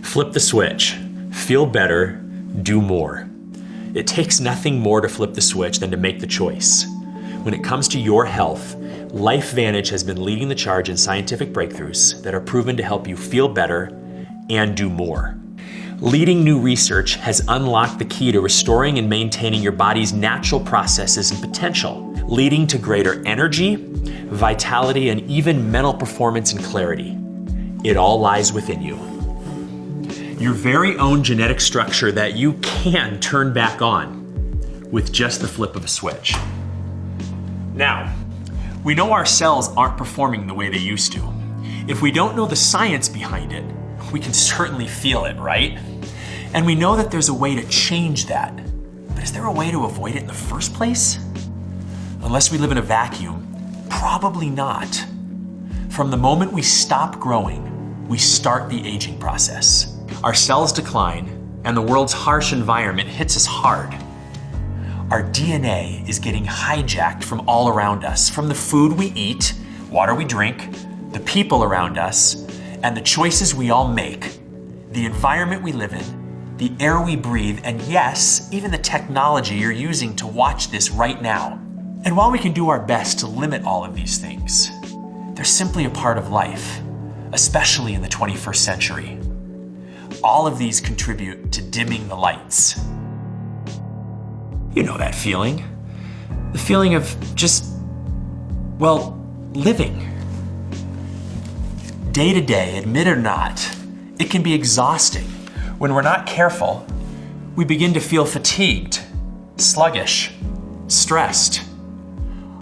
Flip the switch. Feel better, do more. It takes nothing more to flip the switch than to make the choice. When it comes to your health, LifeVantage has been leading the charge in scientific breakthroughs that are proven to help you feel better and do more. Leading new research has unlocked the key to restoring and maintaining your body's natural processes and potential, leading to greater energy, vitality, and even mental performance and clarity. It all lies within you. Your very own genetic structure that you can turn back on with just the flip of a switch. Now, we know our cells aren't performing the way they used to. If we don't know the science behind it, we can certainly feel it, right? And we know that there's a way to change that. But is there a way to avoid it in the first place? Unless we live in a vacuum, probably not. From the moment we stop growing, we start the aging process. Our cells decline, and the world's harsh environment hits us hard. Our DNA is getting hijacked from all around us, from the food we eat, water we drink, the people around us, and the choices we all make, the environment we live in, the air we breathe, and yes, even the technology you're using to watch this right now. And while we can do our best to limit all of these things, they're simply a part of life, especially in the 21st century. All of these contribute to dimming the lights. You know that feeling. The feeling of just, well, living. Day to day, admit it or not, it can be exhausting. When we're not careful, we begin to feel fatigued, sluggish, stressed.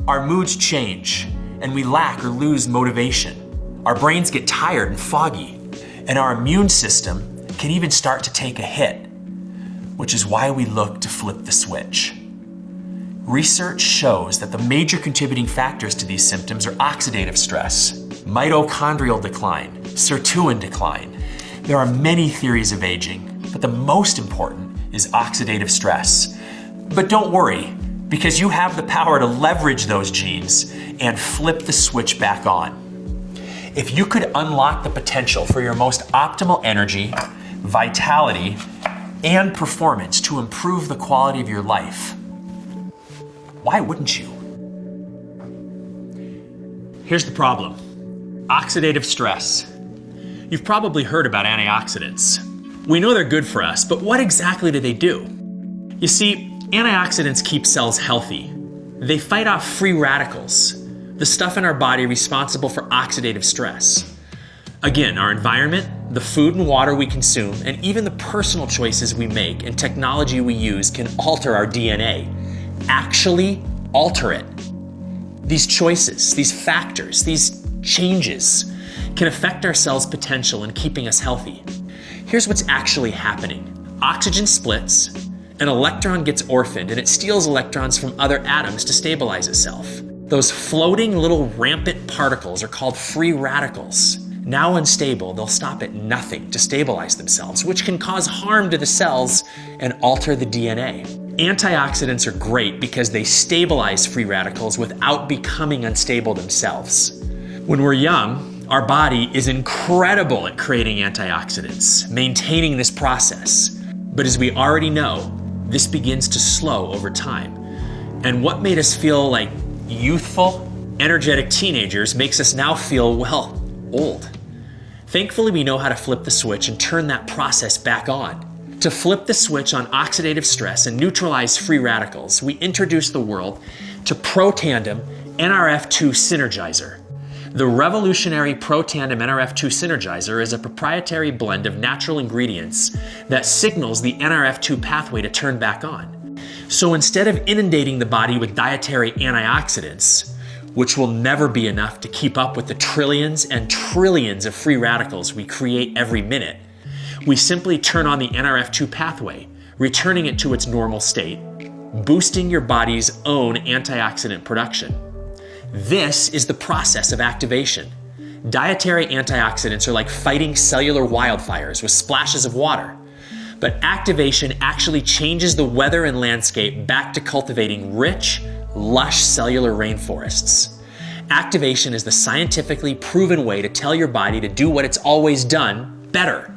Our moods change, and we lack or lose motivation. Our brains get tired and foggy, and our immune system can even start to take a hit, which is why we look to flip the switch. Research shows that the major contributing factors to these symptoms are oxidative stress, mitochondrial decline, sirtuin decline. There are many theories of aging, but the most important is oxidative stress. But don't worry, because you have the power to leverage those genes and flip the switch back on. If you could unlock the potential for your most optimal energy, vitality, and performance to improve the quality of your life, why wouldn't you? Here's the problem: oxidative stress. You've probably heard about antioxidants. We know they're good for us, but what exactly do they do? You see, antioxidants keep cells healthy. They fight off free radicals, the stuff in our body responsible for oxidative stress. Again, our environment, the food and water we consume, and even the personal choices we make and technology we use can alter our DNA. Actually alter it. These choices, these factors, these changes can affect our cells' potential in keeping us healthy. Here's what's actually happening. Oxygen splits, an electron gets orphaned, and it steals electrons from other atoms to stabilize itself. Those floating little rampant particles are called free radicals. Now unstable, they'll stop at nothing to stabilize themselves, which can cause harm to the cells and alter the DNA. Antioxidants are great because they stabilize free radicals without becoming unstable themselves. When we're young, our body is incredible at creating antioxidants, maintaining this process. But as we already know, this begins to slow over time. And what made us feel like youthful, energetic teenagers makes us now feel, well, old. Thankfully, we know how to flip the switch and turn that process back on. To flip the switch on oxidative stress and neutralize free radicals, we introduce the world to ProTandem NRF2 Synergizer. The revolutionary ProTandem NRF2 Synergizer is a proprietary blend of natural ingredients that signals the NRF2 pathway to turn back on. So instead of inundating the body with dietary antioxidants, which will never be enough to keep up with the trillions and trillions of free radicals we create every minute, we simply turn on the NRF2 pathway, returning it to its normal state, boosting your body's own antioxidant production. This is the process of activation. Dietary antioxidants are like fighting cellular wildfires with splashes of water. But activation actually changes the weather and landscape back to cultivating rich, lush cellular rainforests. Activation is the scientifically proven way to tell your body to do what it's always done better.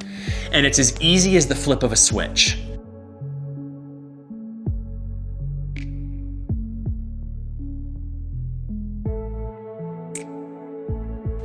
And it's as easy as the flip of a switch.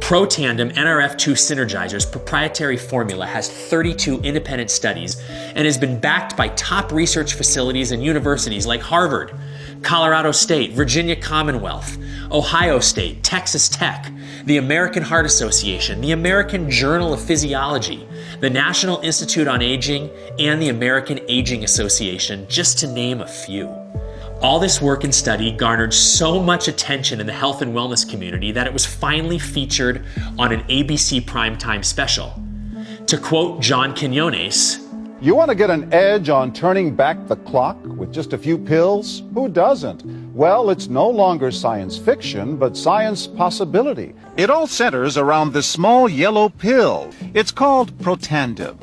ProTandem NRF2 Synergizer's proprietary formula has 32 independent studies and has been backed by top research facilities and universities like Harvard, Colorado State, Virginia Commonwealth, Ohio State, Texas Tech, the American Heart Association, the American Journal of Physiology, the National Institute on Aging, and the American Aging Association, just to name a few. All this work and study garnered so much attention in the health and wellness community that it was finally featured on an ABC primetime special. To quote John Quinones, "You want to get an edge on turning back the clock with just a few pills? Who doesn't? Well, it's no longer science fiction, but science possibility. It all centers around this small yellow pill. It's called ProTandem.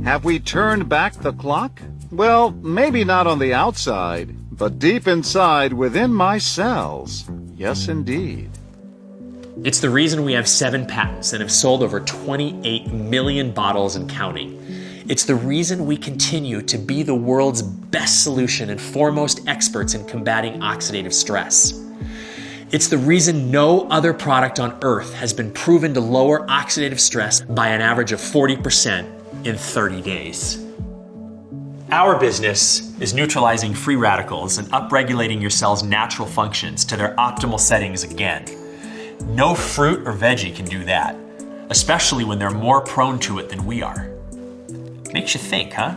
Have we turned back the clock? Well, maybe not on the outside, but deep inside within my cells. Yes, indeed." It's the reason we have 7 patents and have sold over 28 million bottles and counting. It's the reason we continue to be the world's best solution and foremost experts in combating oxidative stress. It's the reason no other product on Earth has been proven to lower oxidative stress by an average of 40% in 30 days. Our business is neutralizing free radicals and upregulating your cell's natural functions to their optimal settings again. No fruit or veggie can do that, especially when they're more prone to it than we are. Makes you think, huh?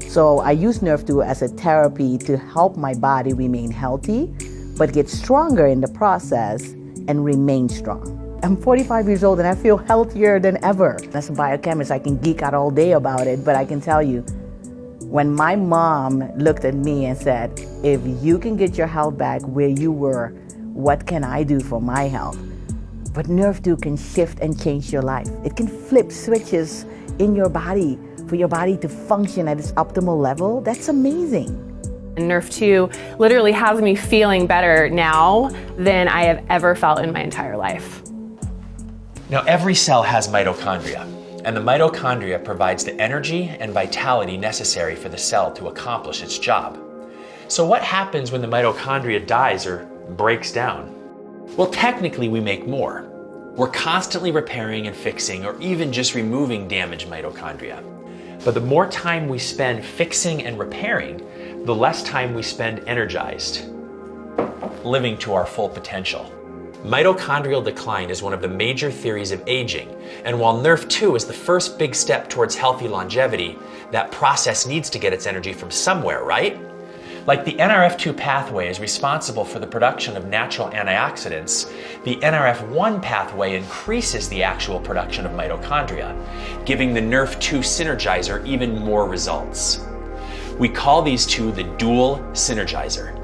So I use Nerve2 as a therapy to help my body remain healthy, but get stronger in the process and remain strong. I'm 45 years old and I feel healthier than ever. As a biochemist, I can geek out all day about it, but I can tell you, when my mom looked at me and said, "If you can get your health back where you were, what can I do for my health?" But Nerve2 can shift and change your life. It can flip switches in your body for your body to function at its optimal level. That's amazing. Nerve2 literally has me feeling better now than I have ever felt in my entire life. Now, every cell has mitochondria, and the mitochondria provides the energy and vitality necessary for the cell to accomplish its job. So what happens when the mitochondria dies or breaks down? Well, technically we make more. We're constantly repairing and fixing or even just removing damaged mitochondria. But the more time we spend fixing and repairing, the less time we spend energized, living to our full potential. Mitochondrial decline is one of the major theories of aging, and while Nerve2 is the first big step towards healthy longevity, that process needs to get its energy from somewhere, right? Like the NRF2 pathway is responsible for the production of natural antioxidants, the NRF1 pathway increases the actual production of mitochondria, giving the Nerve2 Synergizer even more results. We call these two the dual synergizer.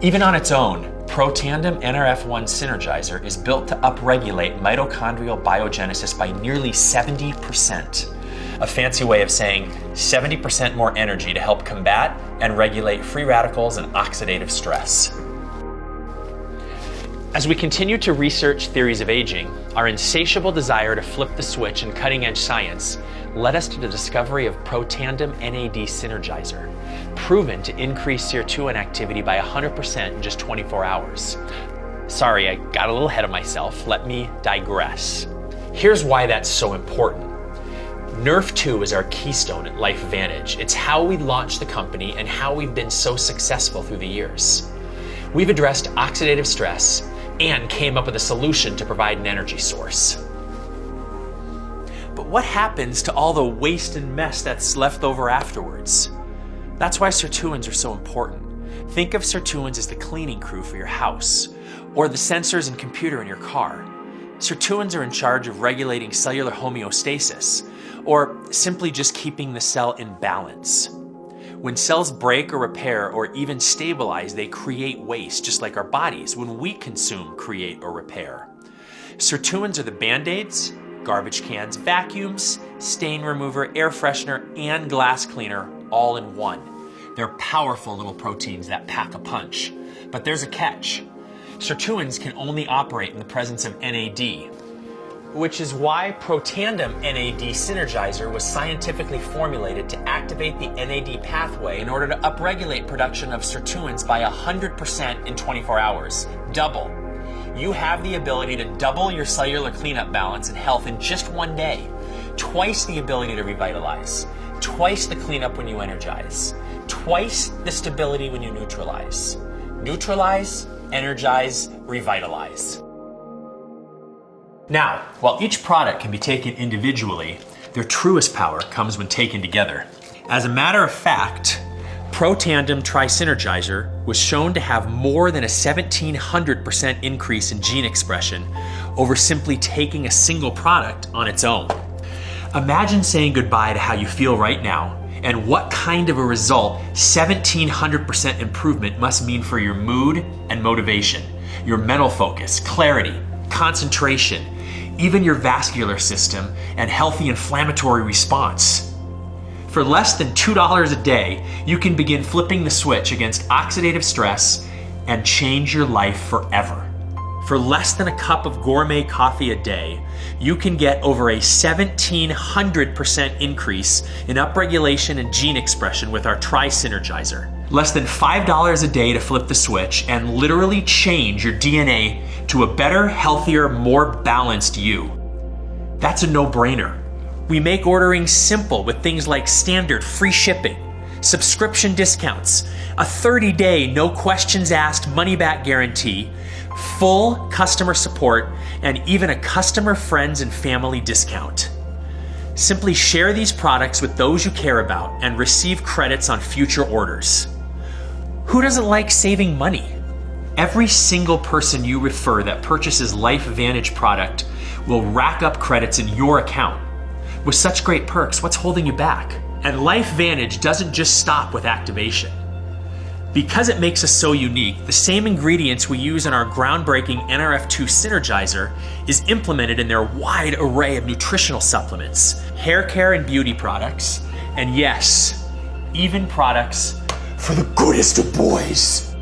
Even on its own, ProTandem NRF1 Synergizer is built to upregulate mitochondrial biogenesis by nearly 70%. A fancy way of saying 70% more energy to help combat and regulate free radicals and oxidative stress. As we continue to research theories of aging, our insatiable desire to flip the switch in cutting-edge science led us to the discovery of ProTandem NAD Synergizer, proven to increase sirtuin activity by 100% in just 24 hours. Sorry, I got a little ahead of myself. Let me digress. Here's why that's so important. Nerve2 is our keystone at LifeVantage. It's how we launched the company and how we've been so successful through the years. We've addressed oxidative stress and came up with a solution to provide an energy source. But what happens to all the waste and mess that's left over afterwards? That's why sirtuins are so important. Think of sirtuins as the cleaning crew for your house, or the sensors and computer in your car. Sirtuins are in charge of regulating cellular homeostasis, or simply just keeping the cell in balance. When cells break or repair or even stabilize, they create waste, just like our bodies when we consume, create, or repair. Sirtuins are the Band-Aids, garbage cans, vacuums, stain remover, air freshener, and glass cleaner all in one. They're powerful little proteins that pack a punch. But there's a catch. Sirtuins can only operate in the presence of NAD. which is why Protandim NAD Synergizer was scientifically formulated to activate the NAD pathway in order to upregulate production of sirtuins by 100% in 24 hours. Double. You have the ability to double your cellular cleanup balance and health in just one day. Twice the ability to revitalize. Twice the cleanup when you energize. Twice the stability when you neutralize. Neutralize, energize, revitalize. Now, while each product can be taken individually, their truest power comes when taken together. As a matter of fact, Protandim Tri-Synergizer was shown to have more than a 1,700% increase in gene expression over simply taking a single product on its own. Imagine saying goodbye to how you feel right now and what kind of a result 1,700% improvement must mean for your mood and motivation, your mental focus, clarity, concentration, even your vascular system and healthy inflammatory response. For less than $2 a day, you can begin flipping the switch against oxidative stress and change your life forever. For less than a cup of gourmet coffee a day, you can get over a 1,700% increase in upregulation and gene expression with our Tri-Synergizer. Less than $5 a day to flip the switch and literally change your DNA to a better, healthier, more balanced you. That's a no-brainer. We make ordering simple with things like standard free shipping, subscription discounts, a 30-day no questions asked money-back guarantee, full customer support, and even a customer, friends, and family discount. Simply share these products with those you care about and receive credits on future orders. Who doesn't like saving money? Every single person you refer that purchases LifeVantage product will rack up credits in your account. With such great perks, what's holding you back? And LifeVantage doesn't just stop with activation. Because it makes us so unique, the same ingredients we use in our groundbreaking NRF2 Synergizer is implemented in their wide array of nutritional supplements, hair care and beauty products, and yes, even products for the goodest of boys.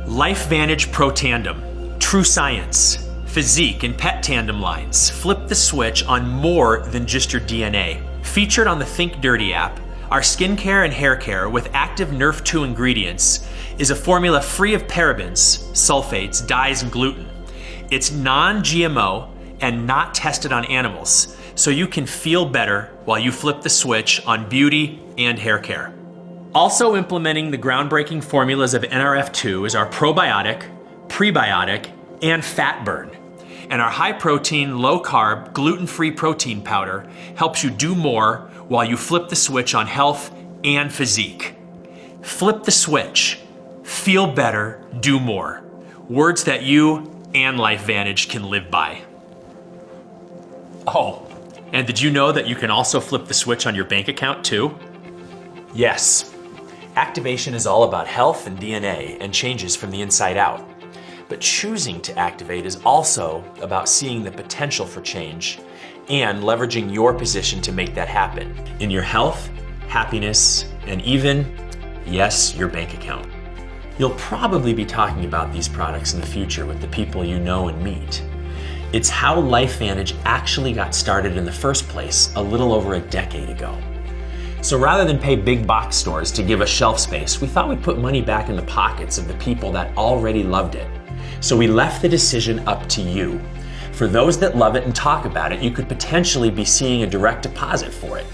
LifeVantage Protandim, True Science, Physique, and Pet Tandem lines flip the switch on more than just your DNA. Featured on the Think Dirty app, our skincare and hair care with active NRF2 ingredients is a formula free of parabens, sulfates, dyes, and gluten. It's non-GMO and not tested on animals, so you can feel better while you flip the switch on beauty and hair care. Also implementing the groundbreaking formulas of NRF2 is our probiotic, prebiotic, and fat burn. And our high protein, low carb, gluten-free protein powder helps you do more while you flip the switch on health and physique. Flip the switch, feel better, do more. Words that you and LifeVantage can live by. Oh, and did you know that you can also flip the switch on your bank account too? Yes, activation is all about health and DNA and changes from the inside out. But choosing to activate is also about seeing the potential for change and leveraging your position to make that happen in your health, happiness, and even, yes, your bank account. You'll probably be talking about these products in the future with the people you know and meet. It's how LifeVantage actually got started in the first place a little over a decade ago. So rather than pay big box stores to give us shelf space, we thought we'd put money back in the pockets of the people that already loved it. So we left the decision up to you. For those that love it and talk about it, you could potentially be seeing a direct deposit for it.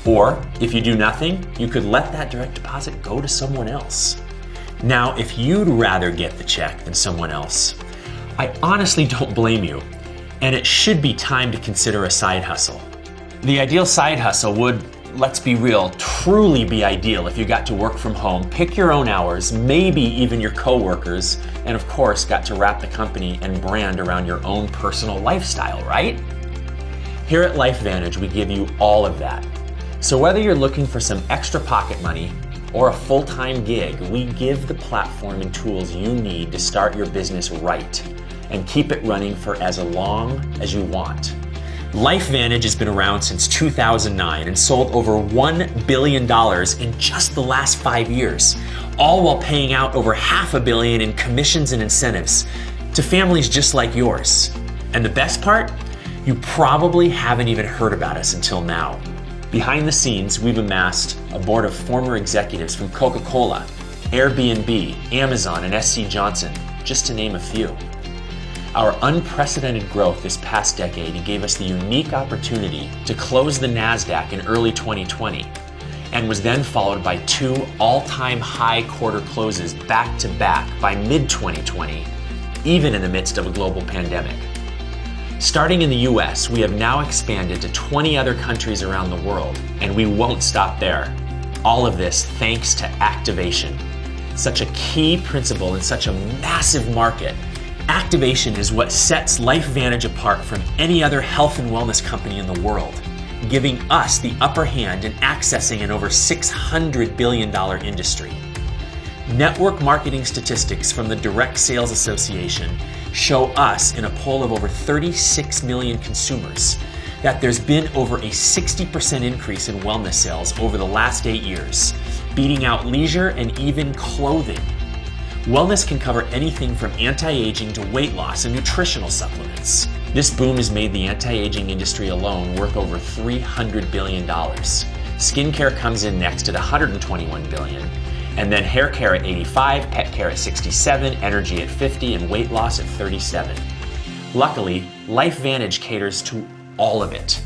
Or if you do nothing, you could let that direct deposit go to someone else. Now, if you'd rather get the check than someone else, I honestly don't blame you, and it should be time to consider a side hustle. The ideal side hustle would, let's be real, truly be ideal if you got to work from home, pick your own hours, maybe even your coworkers, and of course got to wrap the company and brand around your own personal lifestyle, right? Here at LifeVantage, we give you all of that. So whether you're looking for some extra pocket money or a full-time gig, we give the platform and tools you need to start your business right and keep it running for as long as you want. LifeVantage has been around since 2009 and sold over $1 billion in just the last 5 years, all while paying out over $500 million in commissions and incentives to families just like yours. And the best part? You probably haven't even heard about us until now. Behind the scenes, we've amassed a board of former executives from Coca-Cola, Airbnb, Amazon, and SC Johnson, just to name a few. Our unprecedented growth this past decade gave us the unique opportunity to close the NASDAQ in early 2020, and was then followed by 2 all-time high quarter closes back to back by mid-2020, even in the midst of a global pandemic. Starting in the US, we have now expanded to 20 other countries around the world, and we won't stop there. All of this thanks to activation. Such a key principle in such a massive market. Activation is what sets LifeVantage apart from any other health and wellness company in the world, giving us the upper hand in accessing an over $600 billion industry. Network marketing statistics from the Direct Sales Association show us, in a poll of over 36 million consumers, that there's been over a 60% increase in wellness sales over the last 8 years, beating out leisure and even clothing. Wellness can cover anything from anti-aging to weight loss and nutritional supplements. This boom has made the anti-aging industry alone worth over $300 billion. Skincare comes in next at $121 billion, and then hair care at 85, pet care at 67, energy at 50, and weight loss at 37. Luckily, LifeVantage caters to all of it.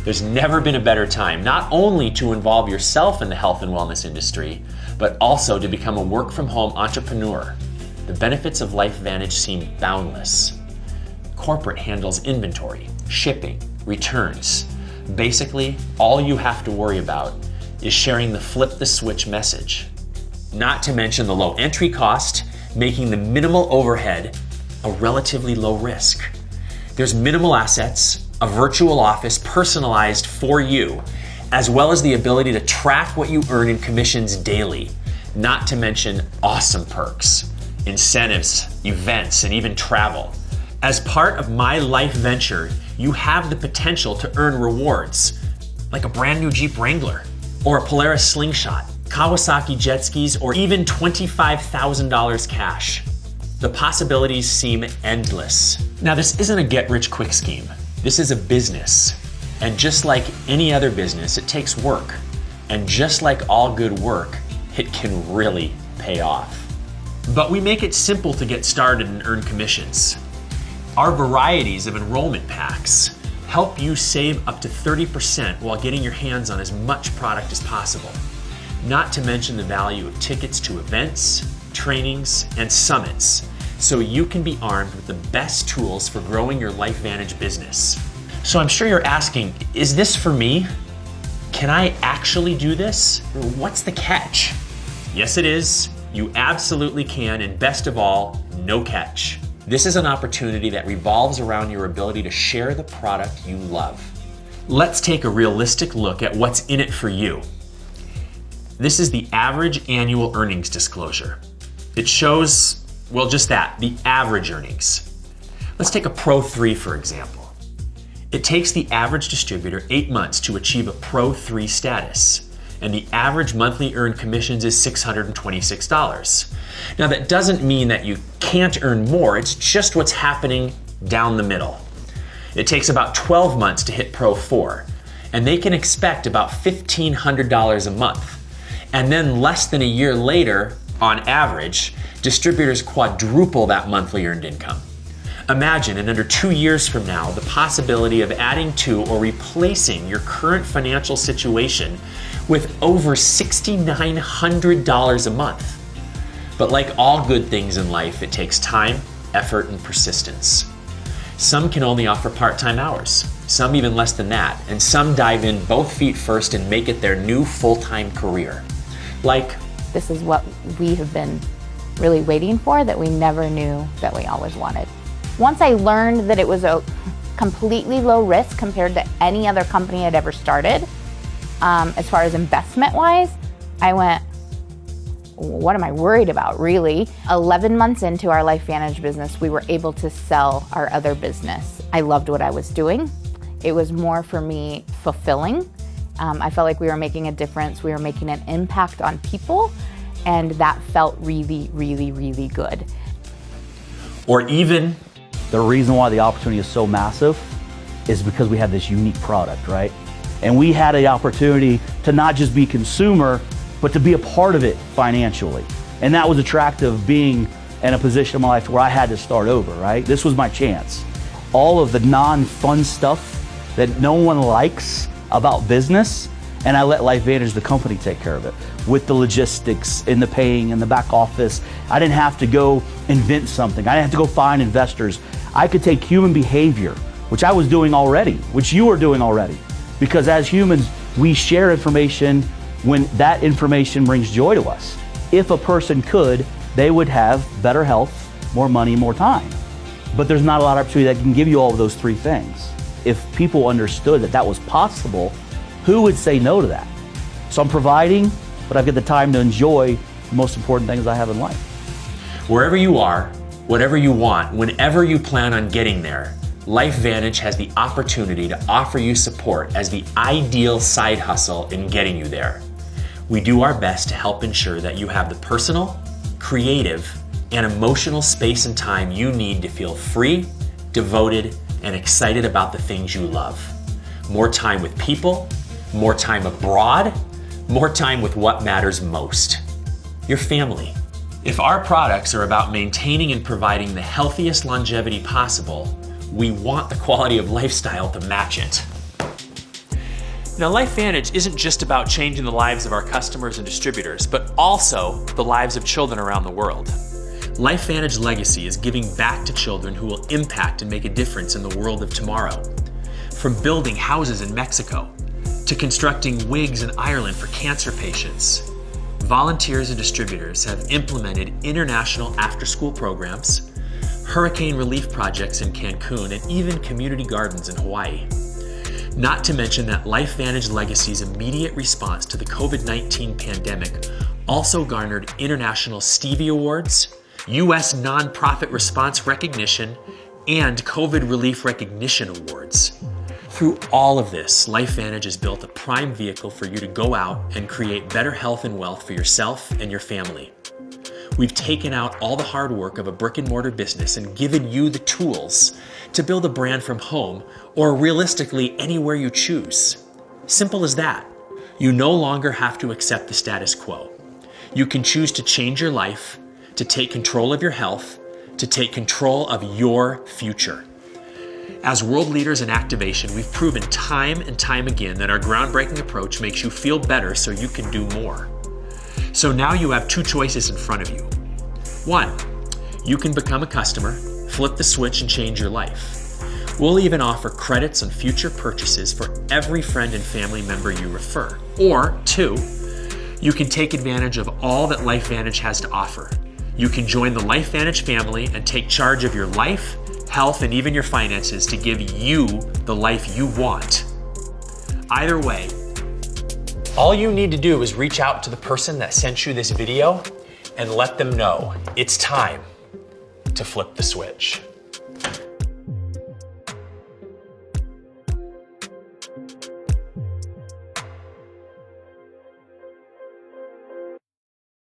There's never been a better time, not only to involve yourself in the health and wellness industry, but also to become a work-from-home entrepreneur. The benefits of LifeVantage seem boundless. Corporate handles inventory, shipping, returns. Basically, all you have to worry about is sharing the flip the switch message. Not to mention the low entry cost, making the minimal overhead a relatively low risk. There's minimal assets, a virtual office personalized for you, as well as the ability to track what you earn in commissions daily, not to mention awesome perks, incentives, events, and even travel. As part of my life venture, you have the potential to earn rewards, like a brand new Jeep Wrangler, or a Polaris Slingshot, Kawasaki jet skis, or even $25,000 cash. The possibilities seem endless. Now, this isn't a get-rich-quick scheme. This is a business. And just like any other business, it takes work. And just like all good work, it can really pay off. But we make it simple to get started and earn commissions. Our varieties of enrollment packs help you save up to 30% while getting your hands on as much product as possible. Not to mention the value of tickets to events, trainings, and summits, so you can be armed with the best tools for growing your LifeVantage business. So I'm sure you're asking, is this for me? Can I actually do this? What's the catch? Yes, it is. You absolutely can, and best of all, no catch. This is an opportunity that revolves around your ability to share the product you love. Let's take a realistic look at what's in it for you. This is the average annual earnings disclosure. It shows, well, just that, the average earnings. Let's take a Pro 3, for example. It takes the average distributor 8 months to achieve a Pro 3 status, and the average monthly earned commissions is $626. Now, that doesn't mean that you can't earn more, it's just what's happening down the middle. It takes about 12 months to hit Pro 4, and they can expect about $1,500 a month. And then less than a year later, on average, distributors quadruple that monthly earned income. Imagine in under 2 years from now, the possibility of adding to or replacing your current financial situation with over $6,900 a month. But like all good things in life, it takes time, effort, and persistence. Some can only offer part-time hours, some even less than that, and some dive in both feet first and make it their new full-time career. This is what we have been really waiting for, that we never knew that we always wanted. Once I learned that it was a completely low risk compared to any other company I'd ever started, as far as investment-wise, I went, what am I worried about, really? 11 months into our LifeVantage business, we were able to sell our other business. I loved what I was doing. It was more, for me, fulfilling. I felt like we were making a difference. We were making an impact on people, and that felt really, really, really good. Or even The reason why the opportunity is so massive is because we have this unique product, right? And we had the opportunity to not just be consumer, but to be a part of it financially. And that was attractive, being in a position in my life where I had to start over, right? This was my chance. All of the non-fun stuff that no one likes about business, and I let LifeVantage, the company, take care of it. With the logistics and the paying and the back office, I didn't have to go invent something. I didn't have to go find investors. I could take human behavior, which I was doing already, which you are doing already. Because as humans, we share information when that information brings joy to us. If a person could, they would have better health, more money, more time. But there's not a lot of opportunity that can give you all of those three things. If people understood that that was possible, who would say no to that? So I'm providing, but I've got the time to enjoy the most important things I have in life. Wherever you are, whatever you want, whenever you plan on getting there, LifeVantage has the opportunity to offer you support as the ideal side hustle in getting you there. We do our best to help ensure that you have the personal, creative, and emotional space and time you need to feel free, devoted, and excited about the things you love. More time with people, more time abroad, more time with what matters most, your family. If our products are about maintaining and providing the healthiest longevity possible, we want the quality of lifestyle to match it. Now, LifeVantage isn't just about changing the lives of our customers and distributors, but also the lives of children around the world. LifeVantage Legacy is giving back to children who will impact and make a difference in the world of tomorrow. From building houses in Mexico, to constructing wigs in Ireland for cancer patients, volunteers and distributors have implemented international after-school programs, hurricane relief projects in Cancun, and even community gardens in Hawaii. Not to mention that LifeVantage Legacy's immediate response to the COVID-19 pandemic also garnered international Stevie Awards, U.S. Nonprofit Response Recognition, and COVID Relief Recognition Awards. Through all of this, LifeVantage has built a prime vehicle for you to go out and create better health and wealth for yourself and your family. We've taken out all the hard work of a brick and mortar business and given you the tools to build a brand from home, or realistically anywhere you choose. Simple as that. You no longer have to accept the status quo. You can choose to change your life, to take control of your health, to take control of your future. As world leaders in activation, we've proven time and time again that our groundbreaking approach makes you feel better so you can do more. So now you have two choices in front of you. One, you can become a customer, flip the switch, and change your life. We'll even offer credits on future purchases for every friend and family member you refer. Or two, you can take advantage of all that LifeVantage has to offer. You can join the LifeVantage family and take charge of your life, health, and even your finances to give you the life you want. Either way, all you need to do is reach out to the person that sent you this video and let them know it's time to flip the switch.